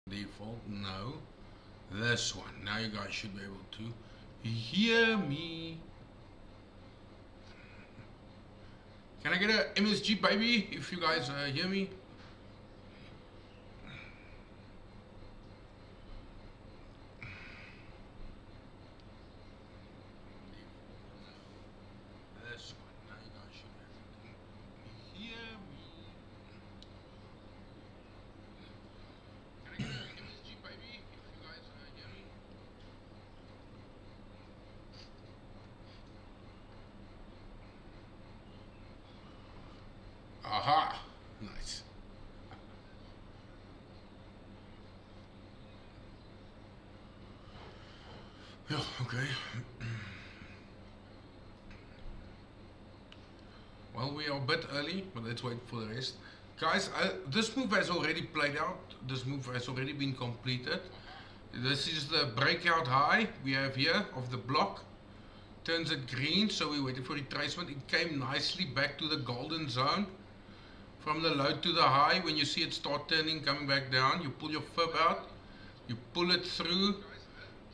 Default, no. This one. Now you guys should be able to hear me. Can I get a MSG baby if you guys hear me? This one. Now you guys should be able to hear me. Can I get a MSG baby if you guys hear me? Aha! Nice. Yeah, okay. Well, we are a bit early, but let's wait for the rest. Guys, this move has already played out. This move has already been completed. This is the breakout high we have here of the block. Turns it green, so we're waiting for retracement. It came nicely back to the golden zone. From the low to the high, when you see it start turning, coming back down, you pull your fib out, you pull it through,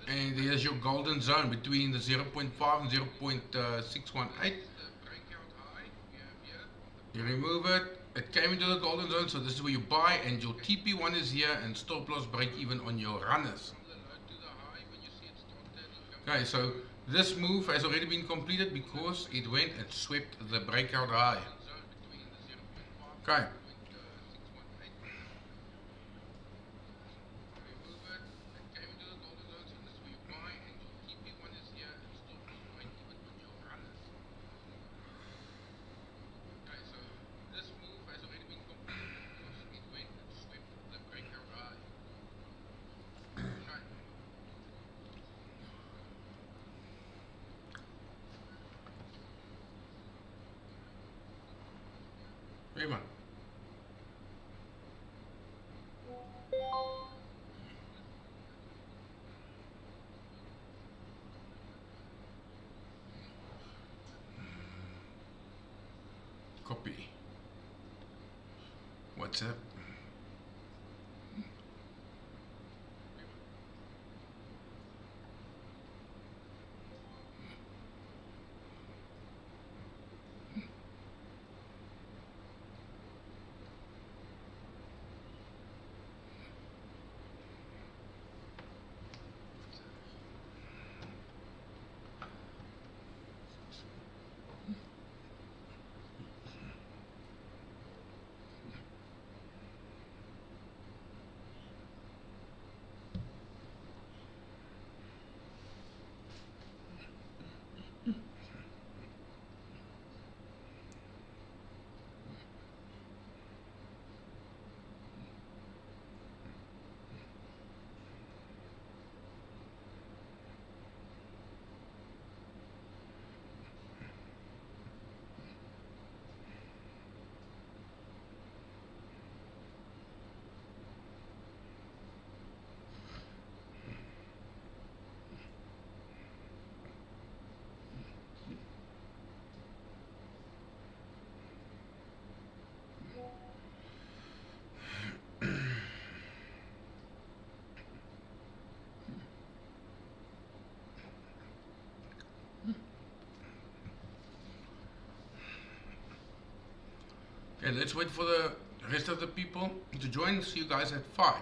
and there's your golden zone between the zero point 0.5 and 0.618. You remove it, it came into the golden zone, so this is where you buy, and your TP1 is here, and stop loss break even on your runners. Okay, so this move has already been completed because it went and swept the breakout high. Okay. Prima. Copy. WhatsApp. Okay, let's wait for the rest of the people to join. See you guys at 5.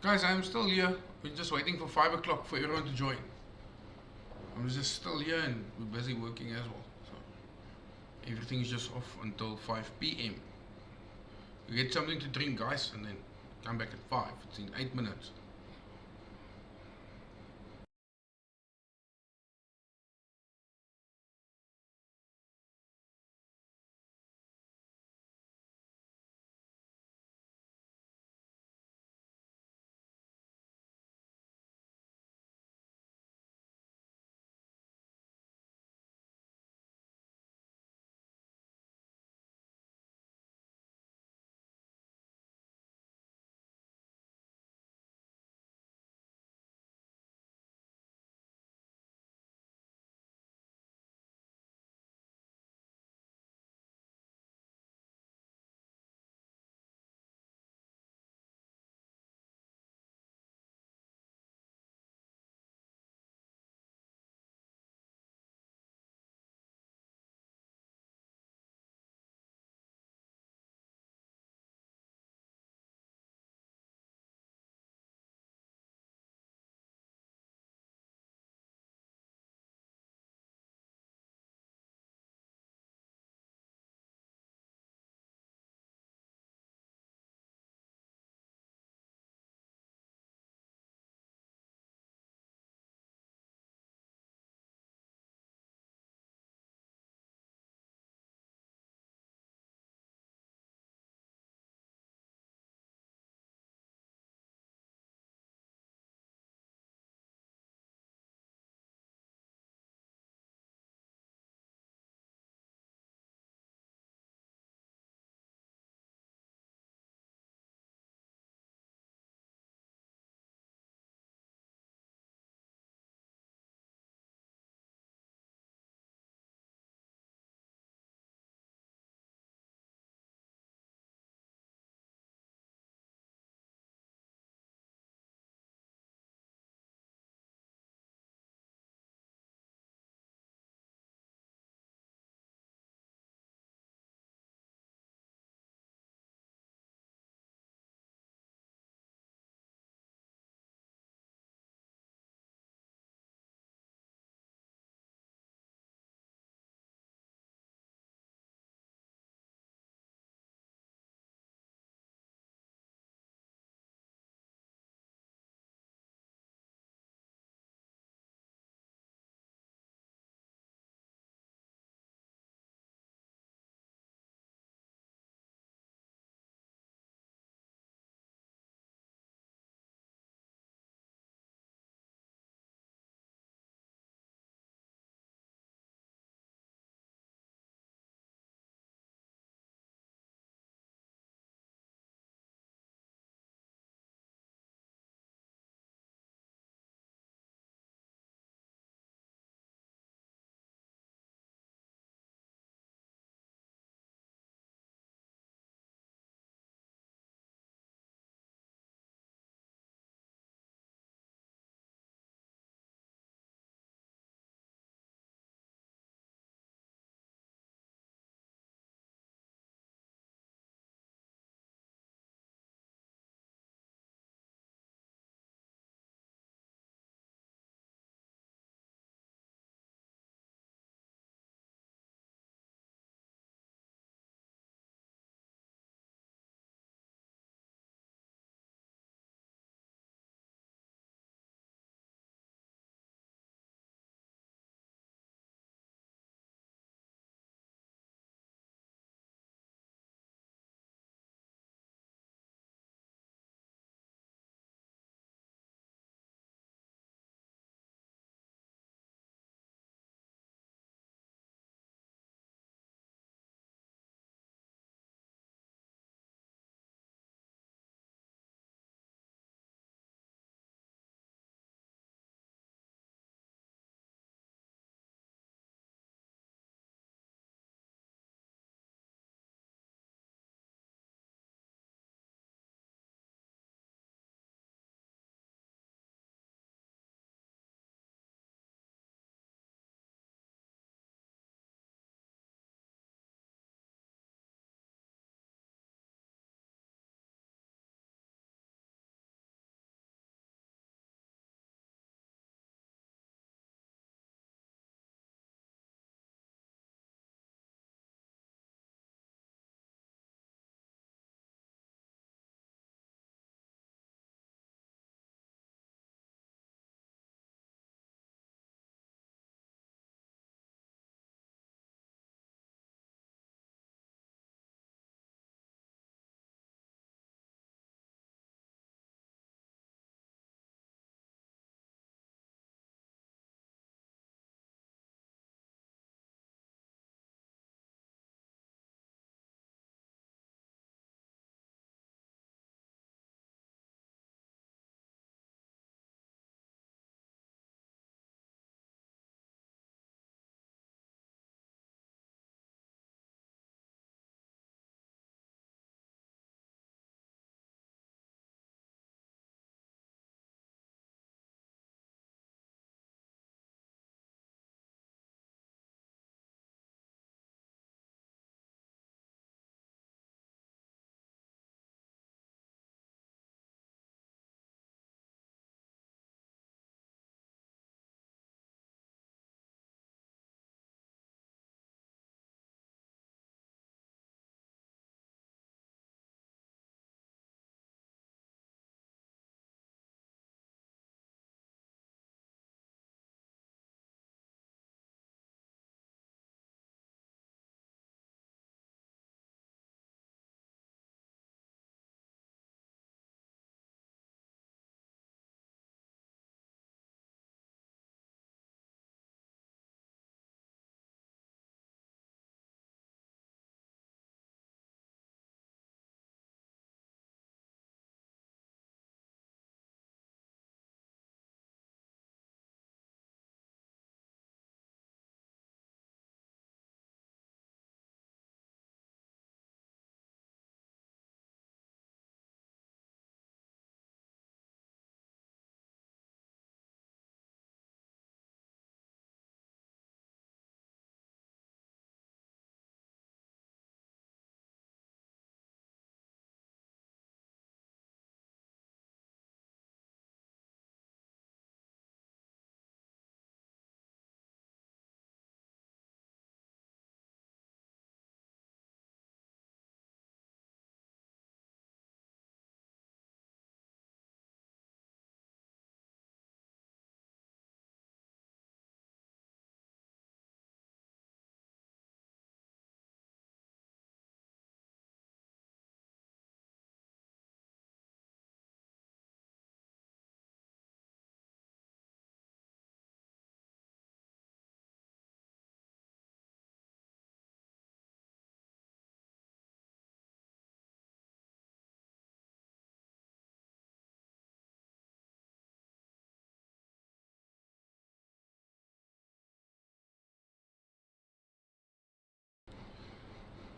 Guys, I'm still here. We're just waiting for 5 o'clock for everyone to join. I'm just still here and we're busy working as well. So everything's just off until 5 p.m. We get something to drink, guys, and then come back at 5. It's in 8 minutes.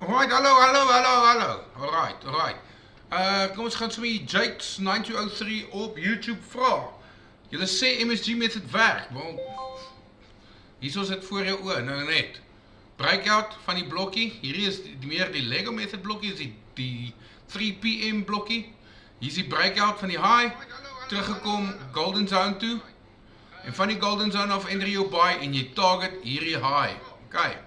Alright, hallo. Alright. Kom ons gaan sommer Jakes 9203 op YouTube vra. Julle sê MSG method werk. Wel, hier is dit voor jou oë, nou net. Breakout van die blokkie. Hierdie is meer die Lego method blokkie, is die 3 PM blokkie. Hier is die breakout van die high. Teruggekom golden zone toe. En van die golden zone af enter jou buy en jy target hierdie high. Okay.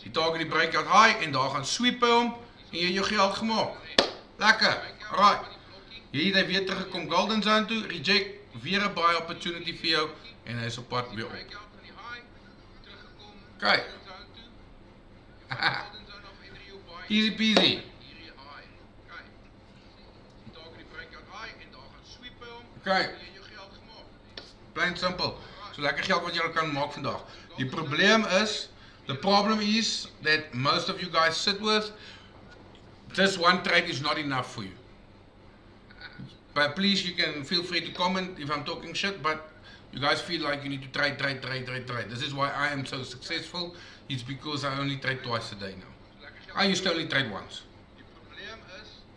Jy target die breakout high en daar gaan sweep by hom en jy jou geld gemaak. Lekker. Alright. Hier het hy weer teruggekom golden zone toe, reject, weer 'n buy opportunity vir jou en hy is op pad weer op. Okay. Easy peasy. Okay. Plain simple. So lekker geld wat jy kan maak vandag. Die problem is that most of you guys sit with, this one trade is not enough for you. But please, you can feel free to comment if I'm talking shit, but you guys feel like you need to trade. This is why I am so successful. It's because I only trade twice a day now. I used to only trade once.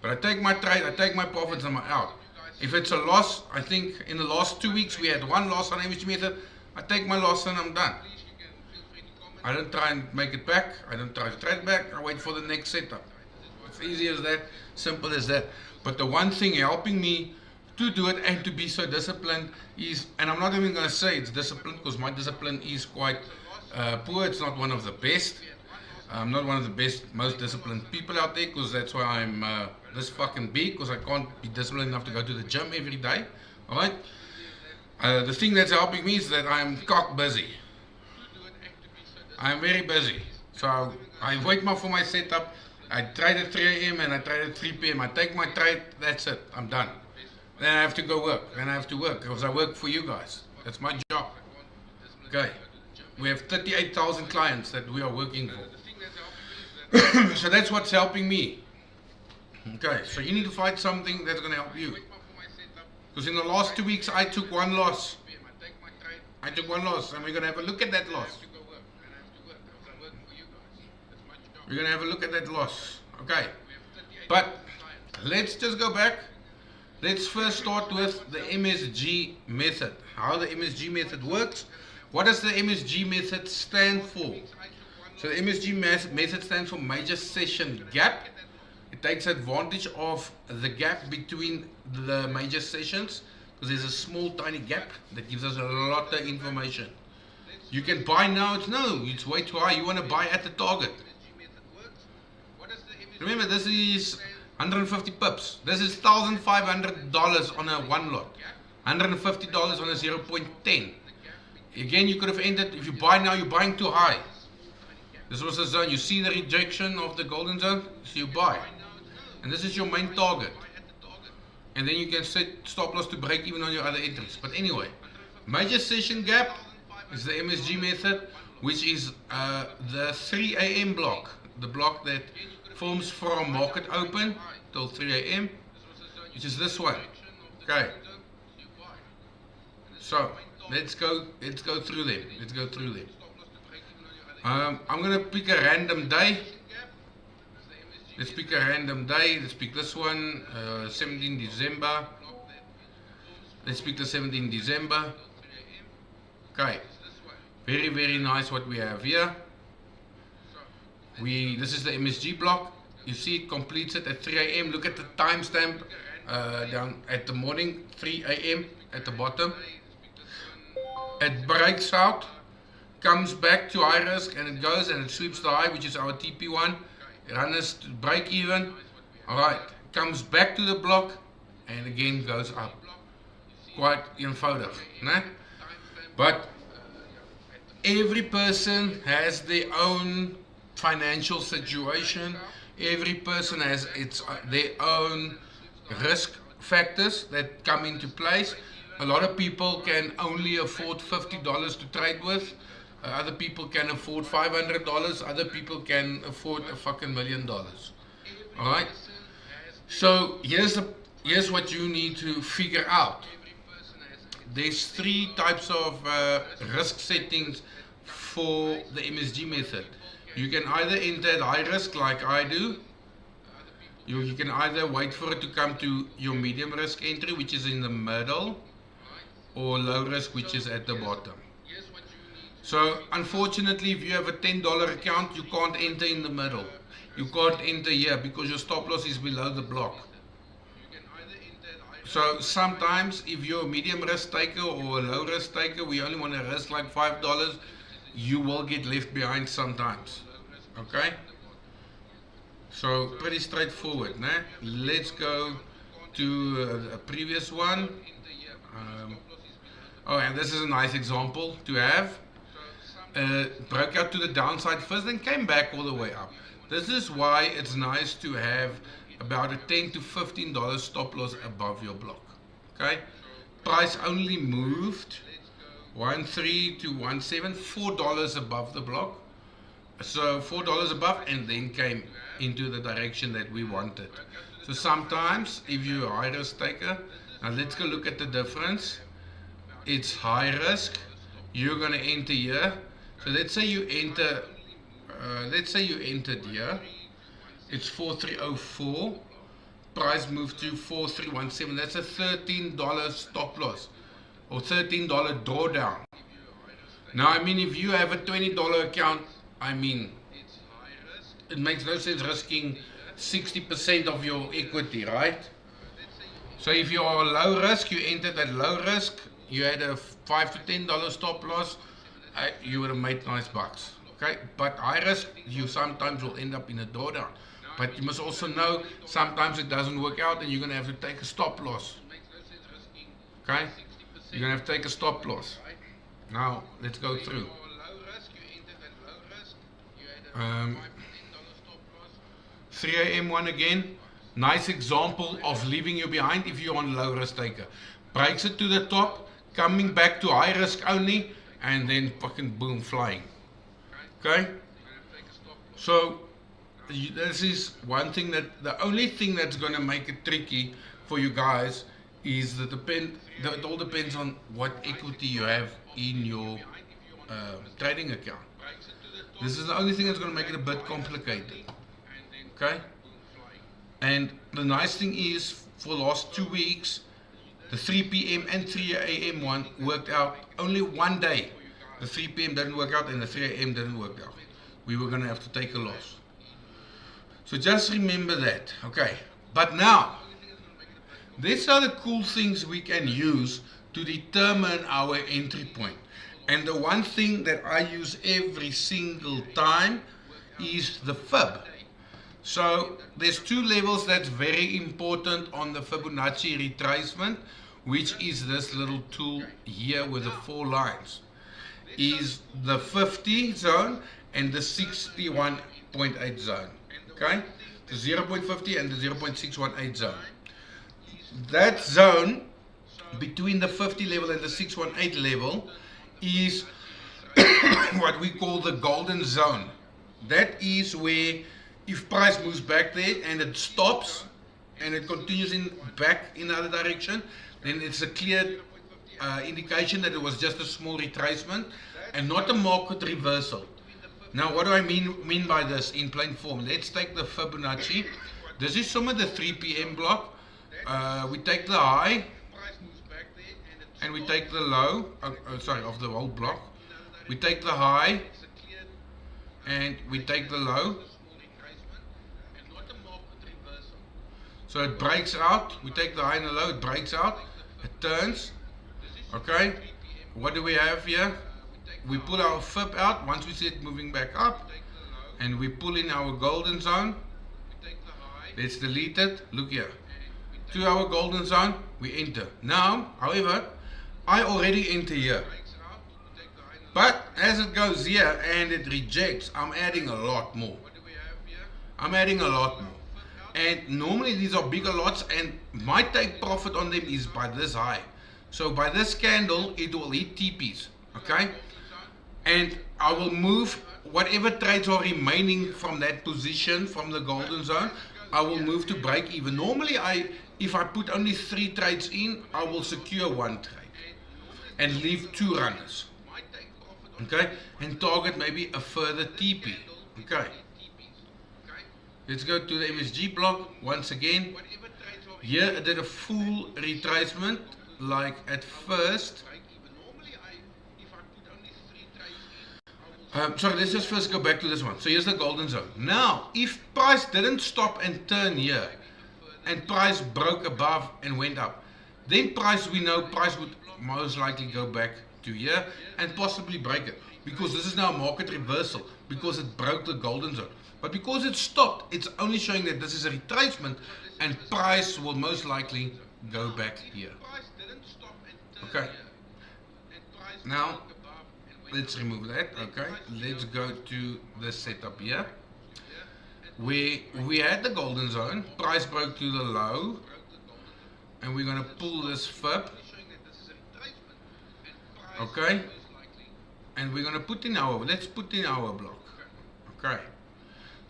But I take my trade, I take my profits and I'm out. If it's a loss, I think in the last 2 weeks we had one loss on MSG method. I take my loss and I'm done. I don't try and make it back. I don't try to trade back. I wait for the next setup. It's easy as that, simple as that. But the one thing helping me to do it and to be so disciplined is, and I'm not even going to say it's discipline because my discipline is quite poor. It's not one of the best. I'm not one of the best, most disciplined people out there because that's why I'm this fucking big, because I can't be disciplined enough to go to the gym every day. Alright? The thing that's helping me is that I'm cock busy. I'm very busy. So I wait for my setup. I trade at 3 AM and I trade at 3 PM. I take my trade, that's it. I'm done. Then I have to go work. Then I have to work because I work for you guys. That's my job. Okay. We have 38,000 clients that we are working for. So that's what's helping me. Okay, so you need to find something that's going to help you. Because in the last 2 weeks I took one loss. And we're going to have a look at that loss. We're going to have a look at that loss. Okay. But let's just go back. Let's first start with the MSG method. How the MSG method works. What does the MSG method stand for? So the MSG method stands for major session gap. It takes advantage of the gap between the major sessions because there's a small tiny gap that gives us a lot of information. You can buy now, it's way too high. You want to buy at the target. Remember, this is 150 pips. This is $1,500 on a one lot. $150 on a 0.10. Again, you could have ended, if you buy now, you're buying too high. This was a zone. You see the rejection of the golden zone, so you buy. And this is your main target. And then you can set stop loss to break even on your other entries. But anyway, major session gap is the MSG method, which is the 3 AM block. The block that forms from market open till 3 AM, which is this one. Okay. So let's go through them. I'm gonna pick a random day. Let's pick a random day. Let's pick this one, 17 December. Let's pick the 17 December. Okay. Very, very nice what we have here. This is the MSG block. You see it completes it at 3 AM. Look at the timestamp down at the morning, 3 AM at the bottom. It breaks out, comes back to high risk, and it goes and it sweeps the high, which is our TP1. It runs to break even. Alright, comes back to the block and again goes up. Quite eenvoudig, né? But every person has their own financial situation. Every person has their own risk factors that come into place. A lot of people can only afford $50 to trade with. Other people can afford $500. Other people can afford a fucking $1 million. Alright? So here's what you need to figure out. There's 3 types of risk settings for the MSG method. You can either enter at high risk like I do. You can either wait for it to come to your medium risk entry, which is in the middle, or low risk, which is at the bottom. So unfortunately, if you have a $10 account, you can't enter in the middle. You can't enter here because your stop loss is below the block. So sometimes if you're a medium risk taker or a low risk taker, we only want to risk like $5, you will get left behind sometimes. Okay? So pretty straightforward. Nah? Let's go to a previous one. And this is a nice example to have. Broke out to the downside first, then came back all the way up. This is why it's nice to have about a $10 to $15 stop loss above your block. Okay, price only moved 1.3 to 1.7, $4 above the block. So $4 above, and then came into the direction that we wanted. So sometimes if you're a high risk taker, now let's go look at the difference. It's high risk. You're going to enter here. So let's say you enter. Let's say you entered here. It's 4304. Price moved to 4317. That's a $13 stop loss or $13 drawdown. Now, I mean, if you have a $20 account, I mean, it makes no sense risking 60% of your equity, right? So if you are low risk, you entered at low risk, you had a $5 to $10 stop loss, you would have made nice bucks. Okay, but high risk, you sometimes will end up in a drawdown. But you must also know sometimes it doesn't work out, and you're going to have to take a stop loss. Okay, you're going to have to take a stop loss. Now let's go through. 3 a.m. one again. Nice example of leaving you behind if you're on low risk taker. Breaks it to the top, coming back to high risk only, and then fucking boom, flying. Okay, so this is one thing that the only thing that's going to make it tricky for you guys is that it all depends on what equity you have in your trading account. This is the only thing that's going to make it a bit complicated. Okay, and the nice thing is for the last 2 weeks, the 3 p.m. and 3 a.m. one worked out only one day. The 3 p.m. didn't work out and the 3 a.m. didn't work out. We were going to have to take a loss. So just remember that. Okay, but now these are the cool things we can use to determine our entry point. And the one thing that I use every single time is the fib. So there's two levels that's very important on the Fibonacci retracement, which is this little tool here with the 4 lines. Is the 50 zone and the 61.8 zone. Okay, the 0.50 and the 0.618 zone. That zone between the 50 level and the 618 level is what we call the golden zone. That is where if price moves back there and it stops and it continues back in the other direction, then it's a clear indication that it was just a small retracement and not a market reversal. Now, what do I mean by this in plain form? Let's take the Fibonacci. This is some of the 3 p.m. block. We take the high and we take the low, of the whole block. We take the high and we take the low. So it breaks out. We take the high and the low, it breaks out, it turns. Okay, what do we have here? We pull our fib out once we see it moving back up, and we pull in our golden zone. Let's delete it. Look here, to our golden zone, we enter. Now, however, I already enter here, but as it goes here and it rejects, I'm adding a lot more. And normally these are bigger lots, and my take profit on them is by this high. So by this candle, it will hit TPs. Okay, and I will move whatever trades are remaining from that position, from the golden zone, I will move to break even. Normally, if I put only 3 trades in, I will secure 1 trade and leave 2 runners. Okay, and target maybe a further TP. Okay. Let's go to the MSG block once again. Here I did a full retracement, like at first. Sorry, let's just first go back to this one. So here's the golden zone. Now, if price didn't stop and turn here, and price broke above and went up, then we know price would most likely go back to here and possibly break it, because this is now a market reversal, because it broke the golden zone. But because it stopped, it's only showing that this is a retracement and price will most likely go back here. Okay. Now, let's remove that. Okay. Let's go to the setup here. We had the golden zone, price broke to the low, and we're going to pull this fib. Okay. And we're going to put in let's put in our block. Okay.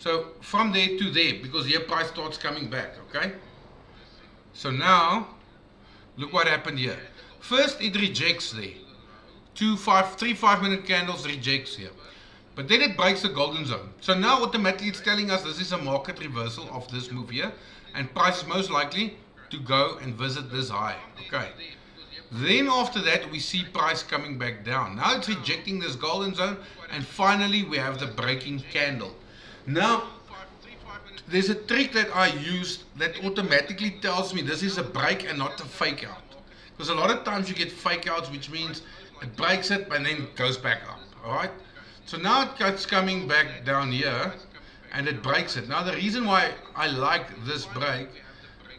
So from there to there, because here price starts coming back, okay? So now, look what happened here. First it rejects there. 3 5-minute candles rejects here. But then it breaks the golden zone. So now automatically it's telling us this is a market reversal of this move here. And price is most likely to go and visit this high, okay? Then after that we see price coming back down. Now it's rejecting this golden zone, and finally we have the breaking candle. Now, there's a trick that I used that automatically tells me this is a break and not a fake out. Because a lot of times you get fake outs, which means it breaks it and then goes back up. Alright? So now it's coming back down here and it breaks it. Now the reason why I like this break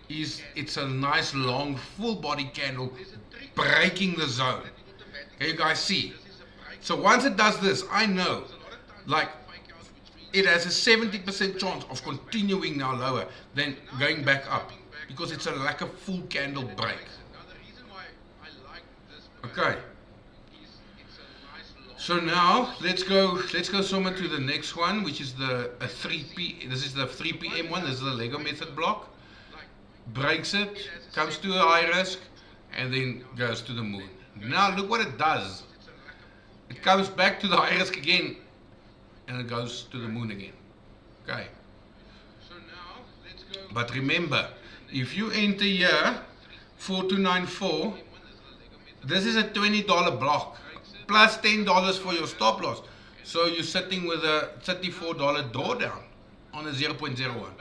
is it's a nice long full body candle breaking the zone. Can you guys see? So once it does this, I know, like, it has a 70% chance of continuing now lower than going back up, because it's like a full candle break. Okay. So now let's go somewhere to the next one, which is the 3P. This is the 3 PM one. This is the Lego method block. Breaks it, comes to a high risk, and then goes to the moon. Now look what it does. It comes back to the high risk again, and it goes to the moon again. Okay. But remember, if you enter here 4294, this is a $20 block plus $10 for your stop loss. So you're sitting with a $34 drawdown on a 0.01.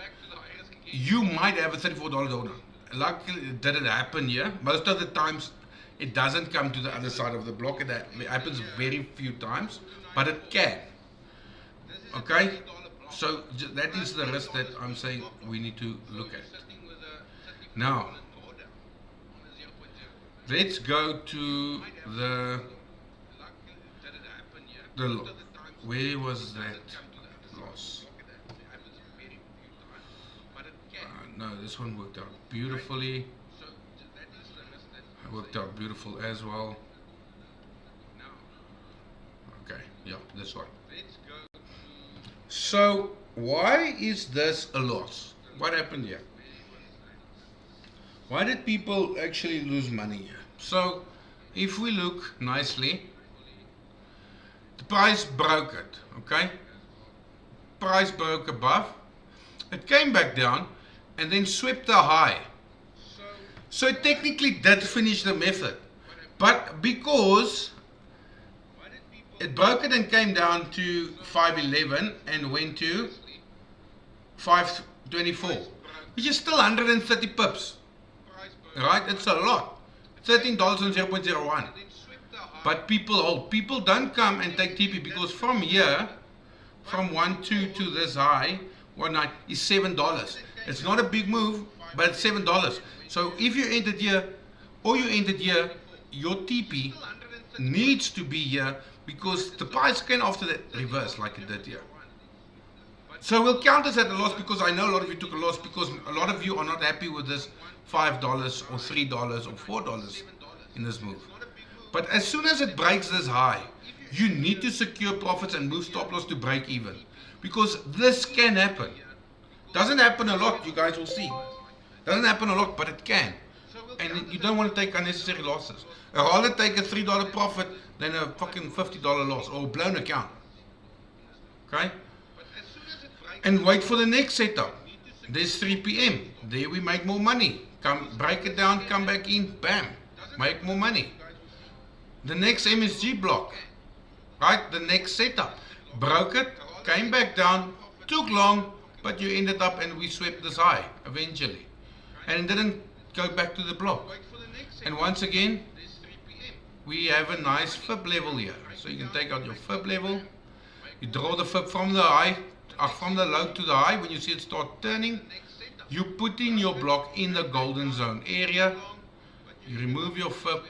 You might have a $34 drawdown. Luckily, did it happen here? Most of the times it doesn't come to the other side of the block. It happens very few times, but it can. Okay, so that is the risk that I'm saying we need to look at. Now, let's go to the where was that loss? No, this one worked out beautifully. It worked out beautiful as well. Okay, yeah, this one. So why is this a loss? What happened here? Why did people actually lose money here? So if we look nicely, the price broke it, okay? Price broke above, it came back down and then swept the high. So it technically did finish the method, but because it broke it and came down to 511 and went to 524, which is still 130 pips. Right? It's a lot. $13 on 0.01. But people don't come and take TP, because from here, from 1.2 to this high, 1.9 is $7. It's not a big move, but it's $7. So if you entered here or you entered here, your TP needs to be here, because the price can after that reverse like it did here. So we'll count this at a loss, because I know a lot of you took a loss, because a lot of you are not happy with this $5 or $3 or $4 in this move. But as soon as it breaks this high, you need to secure profits and move stop loss to break even, because this can happen. Doesn't happen a lot, you guys will see. Doesn't happen a lot, but it can. And you don't want to take unnecessary losses. I'd rather take a $3 profit than a fucking $50 loss or a blown account. Okay? and wait for the next setup. There's 3 p.m. There we make more money. Come break it down, come back in, bam, make more money. The next MSG block, right? The next setup, broke it, came back down, took long, but you ended up and we swept this high eventually, and didn't go back to the block. And once again, we have a nice fib level here. So you can take out your fib level. You draw the fib from the high, from the low to the high. When you see it start turning, you put in your block in the golden zone area. You remove your fib,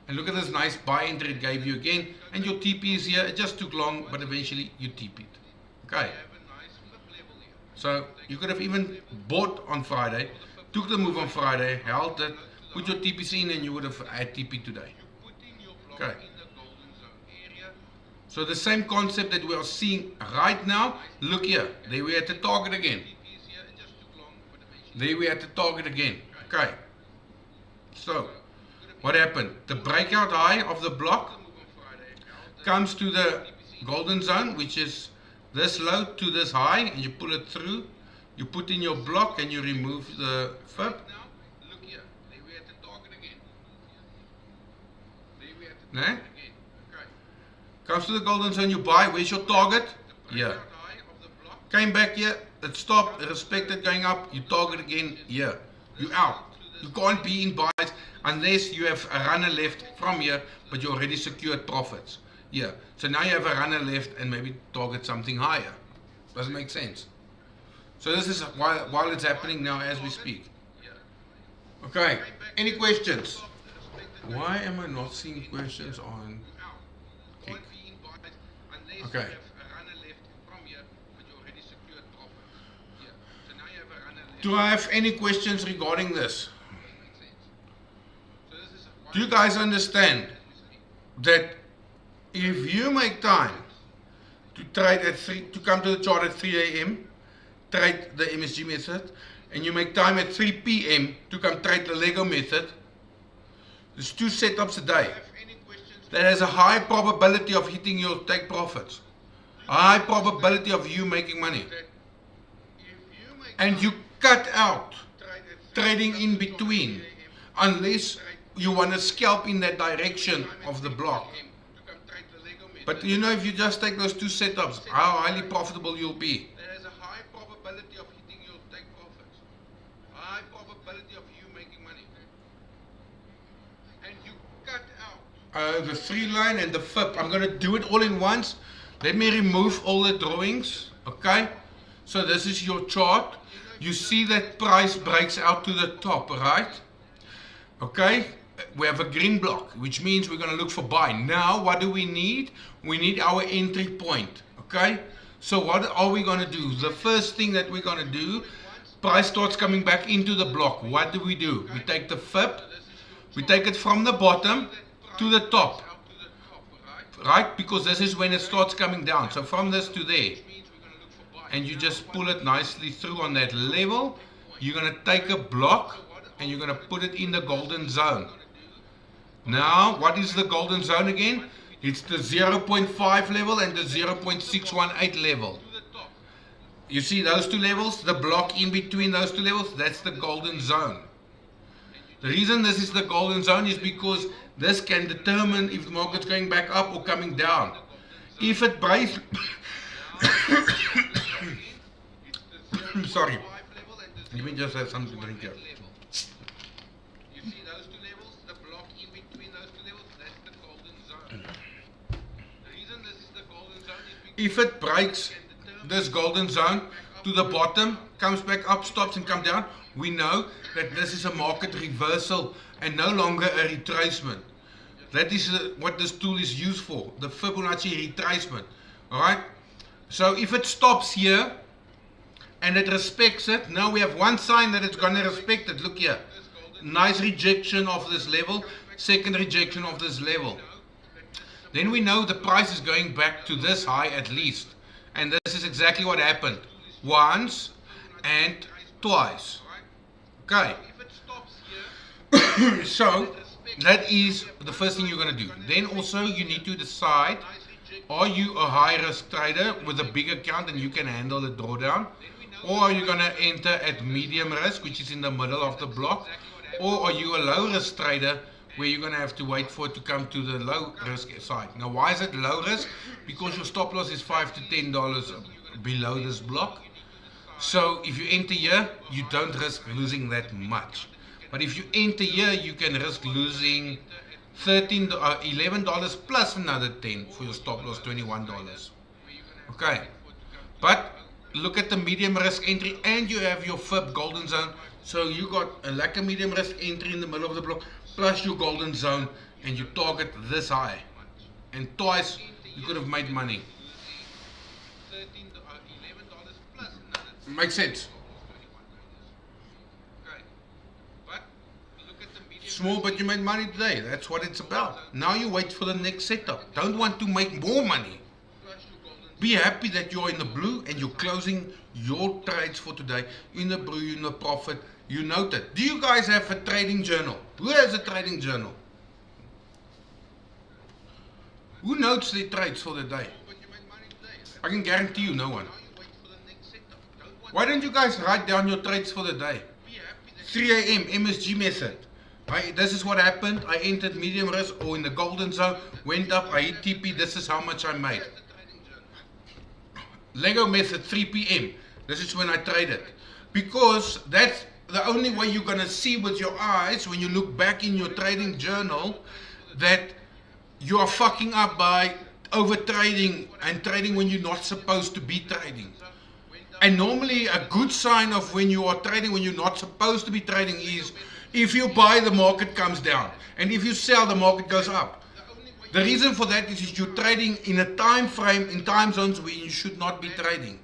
and look at this nice buy entry it gave you again. And your TP is here. It just took long, but eventually you TP it. Okay. So you could have even bought on Friday, took the move on Friday, held it, put your TPC in, and you would have had TP today. Okay. So the same concept that we are seeing right now, look here, there we are at the target again. There we are at the target again. Okay. So, what happened? The breakout high of the block comes to the golden zone, which is this low to this high, and you pull it through. You put in your block and you remove the fib. Nah? Comes to the golden zone, you buy. Where's your target? Here. Came back here, it stopped, it respected going up, you target again here. You out. You can't be in buys unless you have a runner left from here, but you already secured profits. Yeah. So now you have a runner left and maybe target something higher. Doesn't make sense. So this is while it's happening now as we speak. Okay. Any questions? Why am I not seeing questions on Kick? Okay. Do I have any questions regarding this? Do you guys understand that if you make time to trade at 3, to come to the chart at 3 a.m., trade the MSG method, and you make time at 3 p.m. to come trade the Lego method, there's 2 setups a day. That has a high probability of hitting your take profits. A high probability of you making money. And you cut out trading in between unless you want to scalp in that direction of the block. But you know, if you just take those 2 setups, how highly profitable you'll be. There is a high probability of hitting your take profits. A high probability of you making money. And you cut out the 3 line and the fib. I'm going to do it all in once. Let me remove all the drawings. Okay. So this is your chart. You see that price breaks out to the top, right? Okay. We have a green block, which means we're going to look for buy. Now, what do we need? We need our entry point. Okay. So what are we going to do? The first thing that we're going to do, price starts coming back into the block. What do? We take the fib. We take it from the bottom to the top. Right? Because this is when it starts coming down. So from this to there. And you just pull it nicely through on that level. You're going to take a block and you're going to put it in the golden zone. Now, what is the golden zone again? It's the 0.5 level and the 0.618 level. You see those 2 levels? The block in between those 2 levels? That's the golden zone. The reason this is the golden zone is because this can determine if the market's going back up or coming down. If it breaks... Sorry. Let me just have something to drink here. You see those 2 levels? The block in between those 2 levels? That's the golden zone. The reason this is the golden zone is because if it breaks this golden zone to the bottom, comes back up, stops and come down, we know that this is a market reversal and no longer a retracement. That is what this tool is used for, the Fibonacci retracement. Alright? So if it stops here and it respects it, now we have one sign that it's going to respect it. Look here. Nice rejection of this level, second rejection of this level. Then we know the price is going back to this high at least. And this is exactly what happened. Once and twice. Okay. So that is the first thing you're going to do. Then also you need to decide Are you a high risk trader with a big account and you can handle the drawdown? Or are you going to enter at medium risk, which is in the middle of the block? Or are you a low risk trader where you're going to have to wait for it to come to the low risk side? Now, why is it low risk? Because your stop loss is $5 to $10 below this block. So if you enter here, you don't risk losing that much. But if you enter here, you can risk losing $11 plus another 10 for your stop loss, $21. Okay, but look at the medium risk entry, and you have your FIB golden zone. So you got a medium risk entry in the middle of the block plus your golden zone, and you target this high, and twice you could have made money. Makes sense. Small, but you made money today. That's what it's about. Now you wait for the next setup. Don't want to make more money. Be happy that you're in the blue and you're closing your trades for today in the blue, in the profit. You note it. Do you guys have a trading journal? Who has a trading journal? Who notes their trades for the day? I can guarantee you no one. Why don't you guys write down your trades for the day? 3 a.m. MSG method. This is what happened. I entered medium risk or in the golden zone, went up, I hit TP, this is how much I made. Lego method, 3 p.m. This is when I traded. Because that's the only way you're going to see with your eyes when you look back in your trading journal that you are fucking up by over trading and trading when you're not supposed to be trading. And normally a good sign of when you are trading when you're not supposed to be trading is if you buy, the market comes down, and if you sell, the market goes up. The reason for that is you're trading in a time frame, in time zones where you should not be trading.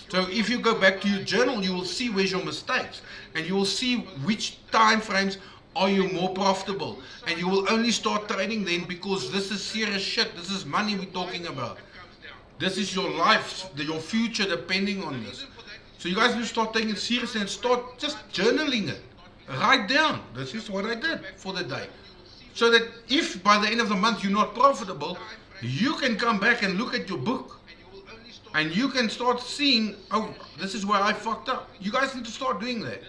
So if you go back to your journal, you will see where's your mistakes, and you will see which time frames are you more profitable, and you will only start trading then, because this is serious shit. This is money we're talking about. This is your life, your future depending on this. So you guys will start taking it seriously and start just journaling it. Write down, this is what I did for the day. So that if by the end of the month you're not profitable, you can come back and look at your book. And you can start seeing, oh, this is where I fucked up. You guys need to start doing that.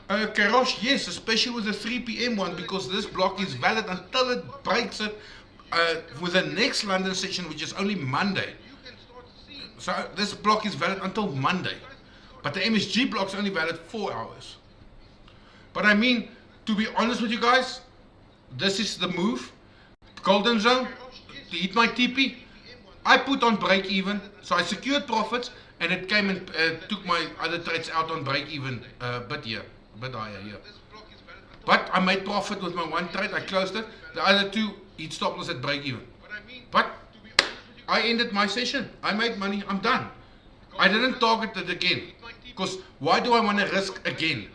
Karosh, yes, especially with the 3 p.m. one, because this block is valid until it breaks it with the next London session, which is only Monday. So this block is valid until Monday. But the MSG block is only valid 4 hours. But I mean, to be honest with you guys, this is the move. Golden zone, to hit my TP. I put on break even, so I secured profits, and it came and took my other trades out on break even a bit higher here. But I made profit with my one trade, I closed it. The other two, hit stop loss at break even. But I ended my session. I made money. I'm done. I didn't target it again. Because why do I want to risk again?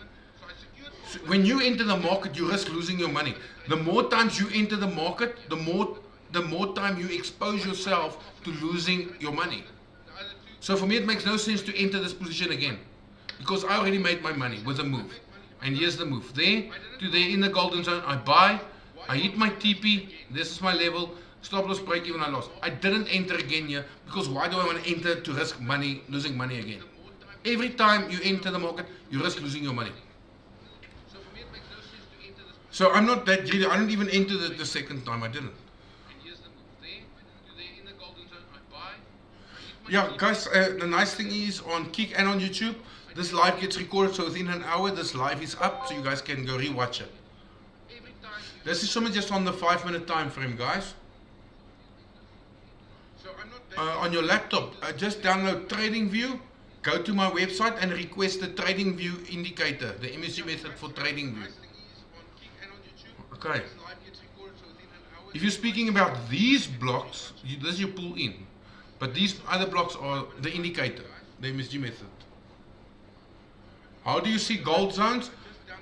So when you enter the market, you risk losing your money. The more times you enter the market, the more time you expose yourself to losing your money. So for me, it makes no sense to enter this position again. Because I already made my money with a move. And here's the move. There to there in the golden zone, I buy. I hit my TP. This is my level. Stop loss, break even, I lost. I didn't enter again here because why do I want to enter to risk money, losing money again? Every time you enter the market, you risk losing your money. So I'm not that greedy. I didn't even enter the second time. I didn't. Yeah, guys, the nice thing is on Kick and on YouTube, this live gets recorded, so within an hour, this live is up, so you guys can go rewatch it. This is something just on the 5-minute time frame, guys. On your laptop, just download TradingView, go to my website and request the TradingView indicator, the MSG method for TradingView. Okay. If you're speaking about these blocks, this you pull in. But these other blocks are the indicator, the MSG method. How do you see gold zones?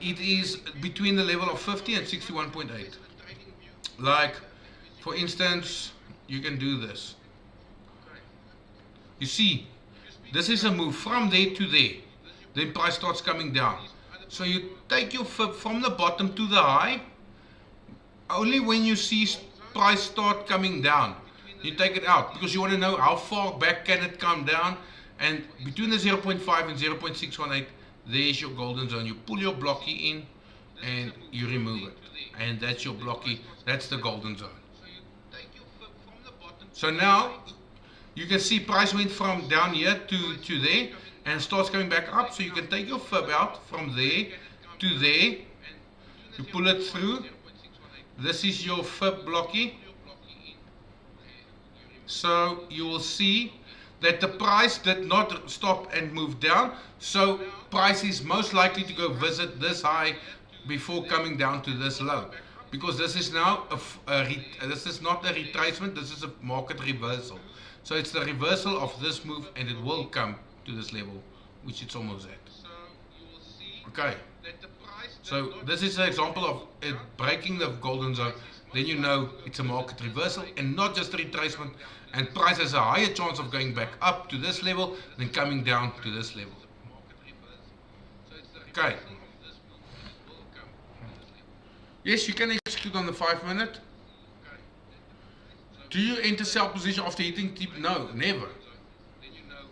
It is between the level of 50 and 61.8. Like, for instance, you can do this. You see, this is a move from there to there. Then price starts coming down. So you take your fib from the bottom to the high. Only when you see price start coming down, you take it out, because you want to know how far back can it come down. And between the 0.5 and 0.618, there's your golden zone. You pull your blocky in and you remove it, and that's your blocky. That's the golden zone. So now you can see price went from down here to there and starts coming back up. So you can take your fib out from there to there. You pull it through. This is your fib blocky. So you will see that the price did not stop and move down. So price is most likely to go visit this high before coming down to this low, because this is now this is not a retracement, this is a market reversal. So it's the reversal of this move, and it will come to this level, which it's almost at. Okay, so this is an example of it breaking the golden zone. Then you know it's a market reversal and not just a retracement, and price has a higher chance of going back up to this level than coming down to this level. Okay. Yes, you can execute on the 5 minute. Do you enter sell position after hitting tip? No, never.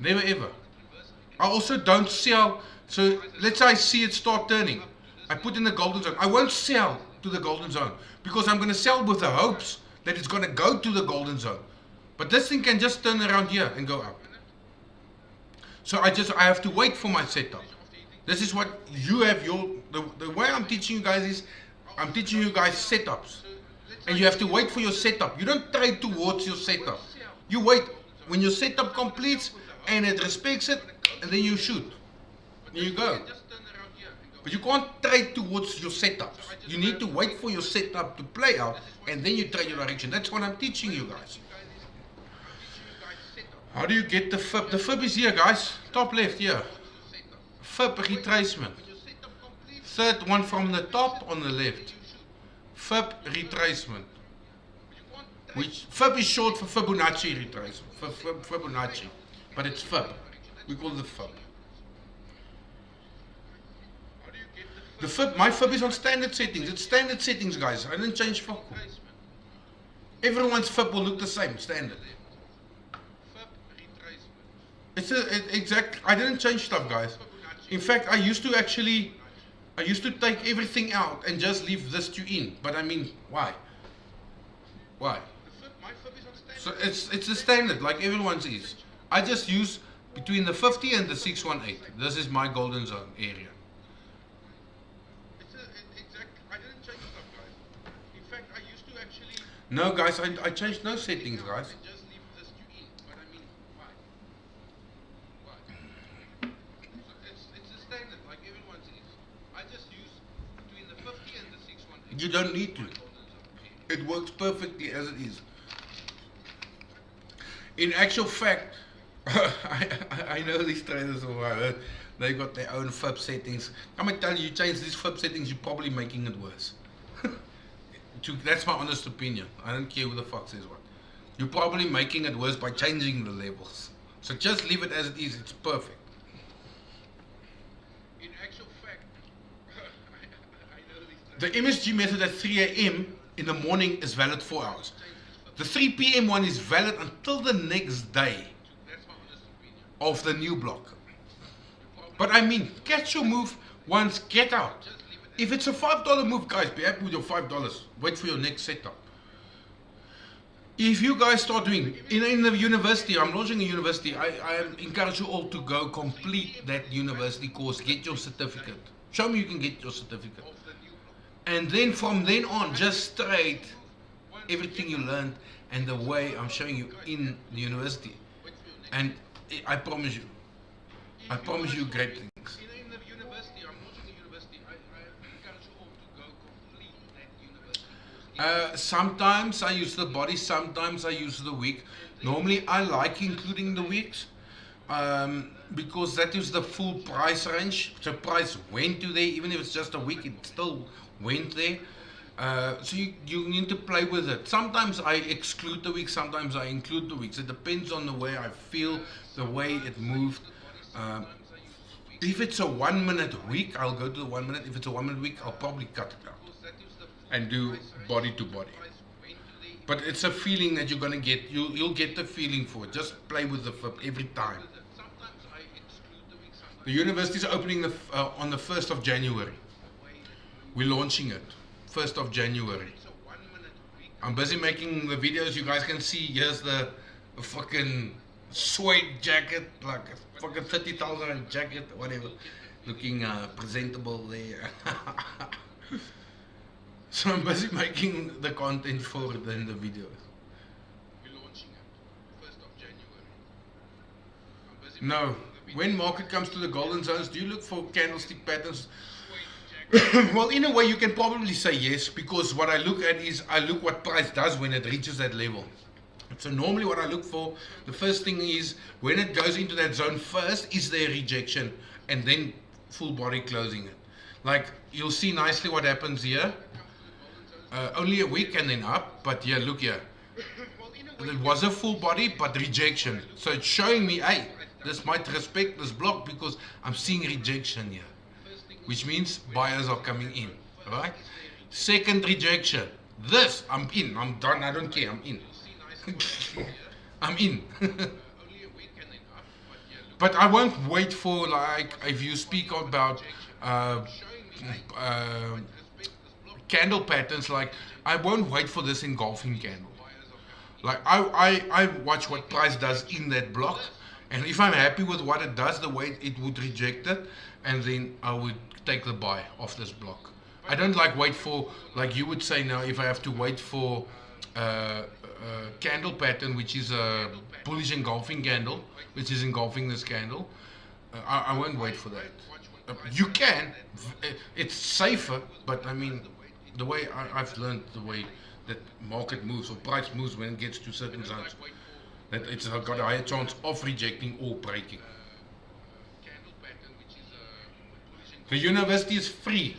Never ever. I also don't sell. So let's say I see it start turning. I put in the golden zone. I won't sell to the golden zone, because I'm going to sell with the hopes that it's going to go to the golden zone. But this thing can just turn around here and go up. So I have to wait for my setup. This is what you have the way I'm teaching you guys is, I'm teaching you guys setups. And you have to wait for your setup. You don't trade towards your setup. You wait when your setup completes and it respects it, and then you shoot. There you go. But you can't trade towards your setups. You need to wait for your setup to play out, and then you trade your direction. That's what I'm teaching you guys. How do you get the fib? The fib is here, guys. Top left here. Fib retracement. Third one from the top on the left. Fib retracement. Which fib is short for Fibonacci retracement. Fibonacci. But it's fib. We call it the fib. The fib, my fib is on standard settings. It's standard settings, guys. I didn't change fuck. Everyone's fib will look the same, standard. It's exact. I didn't change stuff, guys. In fact, I used to take everything out and just leave this two in. But I mean, why? Why? So it's the standard, like everyone's is. I just use between the 50 and the 618. This is my golden zone area. No, guys, I changed no settings, guys. You don't need to. It works perfectly as it is. In actual fact, I know these traders who they got their own fib settings. I'm gonna tell you, change these fib settings, you're probably making it worse. That's my honest opinion. I don't care who the fuck says what. You're probably making it worse by changing the levels. So just leave it as it is. It's perfect. In actual fact, the MSG method at 3 a.m. in the morning is valid 4 hours. The 3 p.m. one is valid until the next day of the new block. But I mean, catch your move once, get out. If it's a $5 move, guys, be happy with your $5. Wait for your next setup. If you guys start doing, in the university, I'm launching a university, I encourage you all to go complete that university course, get your certificate. Show me you can get your certificate. And then from then on, just trade everything you learned and the way I'm showing you in the university. And I promise you great things. Sometimes I use the body, sometimes I use the week. Normally I like including the weeks because that is the full price range. So price went to there, even if it's just a week, it still went there. So you need to play with it. Sometimes I exclude the week, sometimes I include the weeks. It depends on the way I feel, the way it moved. If it's a 1 minute week, I'll go to the 1 minute. If it's a 1 minute week, I'll probably cut it out and do body to body. But it's a feeling that you're gonna get. You'll get the feeling for it. Just play with the FIP every time. The university is opening on the 1st of January. We're launching it 1st of January. I'm busy making the videos. You guys can see. Here's the fucking suede jacket, like a fucking 30,000 jacket, whatever, looking presentable there. So I'm busy making the content for it in the videos. We're launching it 1st of January. No, when market comes to the golden zones, do you look for candlestick patterns? Well, in a way you can probably say yes, because what I look at is I look what price does when it reaches that level. So normally what I look for, the first thing is when it goes into that zone first, is there a rejection, and then full body closing it. Like you'll see nicely what happens here. Only a week and then up, but here, look here. It was a full body, but rejection. So it's showing me, hey, this might respect this block because I'm seeing rejection here, which means buyers are coming in, right? Second rejection. This, I'm in, I'm done, I don't care, I'm in. I'm in. But I won't wait for, like, if you speak about candle patterns, like I won't wait for this engulfing candle. Like I watch what price does in that block, and if I'm happy with what it does, the way it would reject it, and then I would take the buy off this block. I don't like wait for, like you would say now, if I have to wait for candle pattern, which is a bullish engulfing candle, which is engulfing this candle, I won't wait for that. You can, it's safer, but I mean, the way I've learned, the way that market moves or price moves when it gets to certain zones, that it's got a higher chance of rejecting or breaking. The university is free.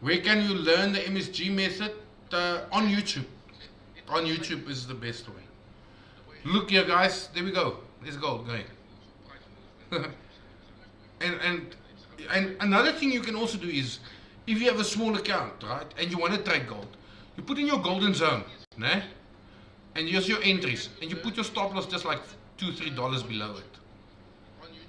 Where can you learn the MSG method? On YouTube. On YouTube is the best way. Look here, guys. There we go. There's gold going. and another thing you can also do is, if you have a small account, right, and you want to trade gold, you put in your golden zone, né? And here's your entries, and you put your stop loss just like $2-3 below it.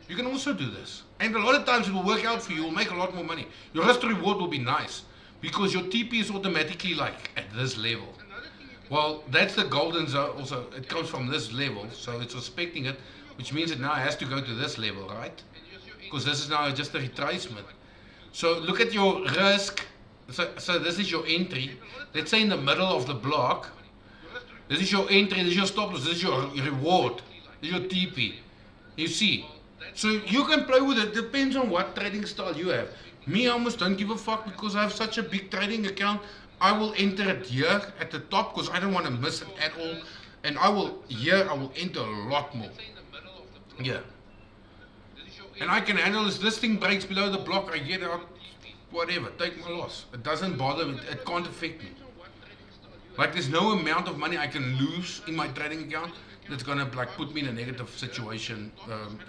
You can also do this, and a lot of times it will work out for you. You'll make a lot more money. Your risk to reward will be nice because your TP is automatically like at this level. Well, that's the golden zone. Also, it comes from this level, so it's respecting it, which means it now has to go to this level, right? Because this is now just a retracement. So look at your risk. So this is your entry. Let's say in the middle of the block. This is your entry, this is your stop loss, this is your reward, this is your TP. You see? So you can play with it. Depends on what trading style you have. Me, I almost don't give a fuck because I have such a big trading account. I will enter it here at the top because I don't want to miss it at all. And I will enter a lot more. Yeah. And I can handle this. This thing breaks below the block, I get out, whatever, take my loss. It doesn't bother me, it can't affect me. Like there's no amount of money I can lose in my trading account that's gonna like put me in a negative situation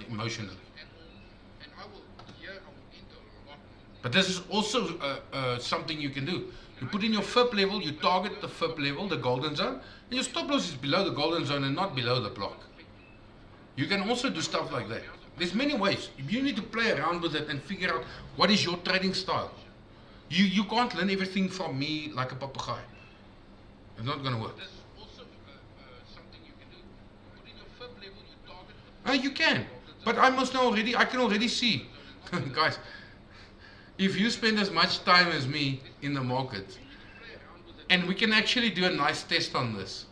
emotionally. But this is also something you can do. You put in your FIP level, you target the FIP level, the golden zone, and your stop loss is below the golden zone and not below the block. You can also do stuff like that. There's many ways. You need to play around with it and figure out what is your trading style. You can't learn everything from me like a papagay. It's not gonna work. You can, but I must know already. I can already see, guys. If you spend as much time as me in the market, and we can actually do a nice test on this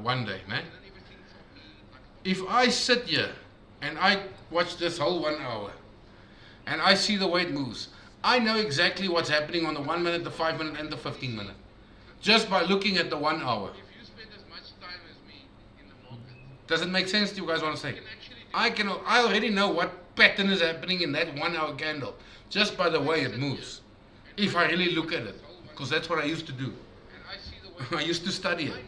one day, man. If I sit here and I watch this whole 1 hour, and I see the way it moves, I know exactly what's happening on the 1 minute, the 5 minute, and the 15 minute, just by looking at the 1 hour. Does it make sense to you guys? Want to say? I already know what pattern is happening in that 1 hour candle just by the way it moves. If I really look at it, because that's what I used to do. I used to study it.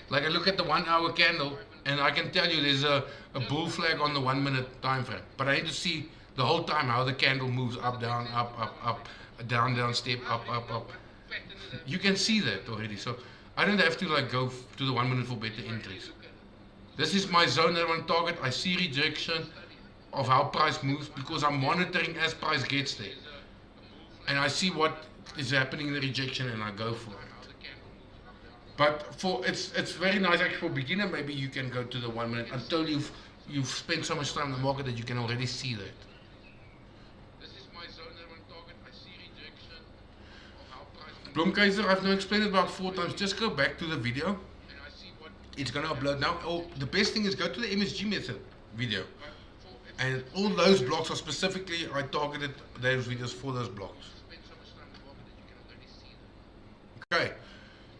Like I look at the 1 hour candle, and I can tell you there's a bull flag on the 1 minute time frame. But I need to see the whole time how the candle moves up, down, up, down, down, step, up. You can see that already. So I don't have to like go to the 1 minute for better entries. This is my zone that I want to target. I see rejection of how price moves because I'm monitoring as price gets there. And I see what is happening in the rejection and I go for it. But for it's very nice actually for beginner. Maybe you can go to the 1 minute until you've spent so much time in the market that you can already see that. This is my zone that I want to target. I see rejection of how price. Blomkeizer, I've now explained it about 4 times. Just go back to the video. It's gonna upload now. Oh, the best thing is go to the MSG method video. And all those blocks are specifically, I targeted those videos for those blocks. Okay.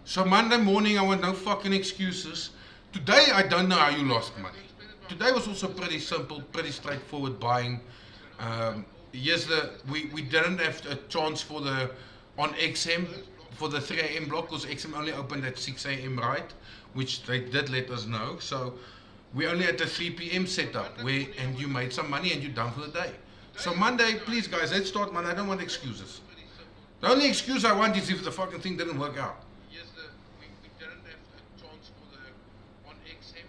So Monday morning, I want no fucking excuses. Today, I don't know how you lost money. Today was also pretty simple, pretty straightforward buying. Yes, we didn't have a chance for the, on XM, for the 3 AM block, because XM only opened at 6 AM, right? Which they did let us know. So we only had the 3 PM setup where, and you made some money and you're done for the day. So Monday, please guys, let's start Monday. I don't want excuses. The only excuse I want is if the fucking thing didn't work out. Yes, we didn't have a chance for the, on XM,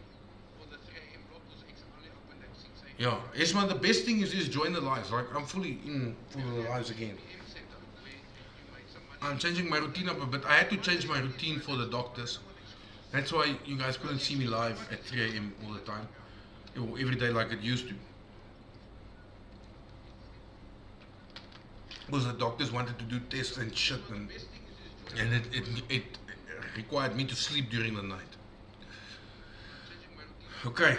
for the 3 AM block, because XM only opened at 6 AM. Yeah, Esma, the best thing is join the lives. Like, I'm fully in for the lives again. I'm changing my routine up a bit. I had to change my routine for the doctors. That's why you guys couldn't see me live at 3 AM all the time, or every day like it used to. Because the doctors wanted to do tests and shit, and it required me to sleep during the night. Okay,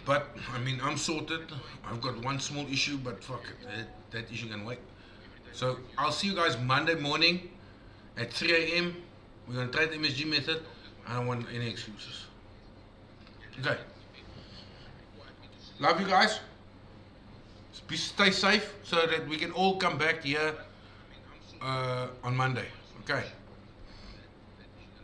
but I mean, I'm sorted. I've got one small issue, but fuck it, that issue can wait. So I'll see you guys Monday morning at 3 AM. We're gonna try the MSG method. I don't want any excuses. Okay. Love you guys. Stay safe so that we can all come back here on Monday. Okay.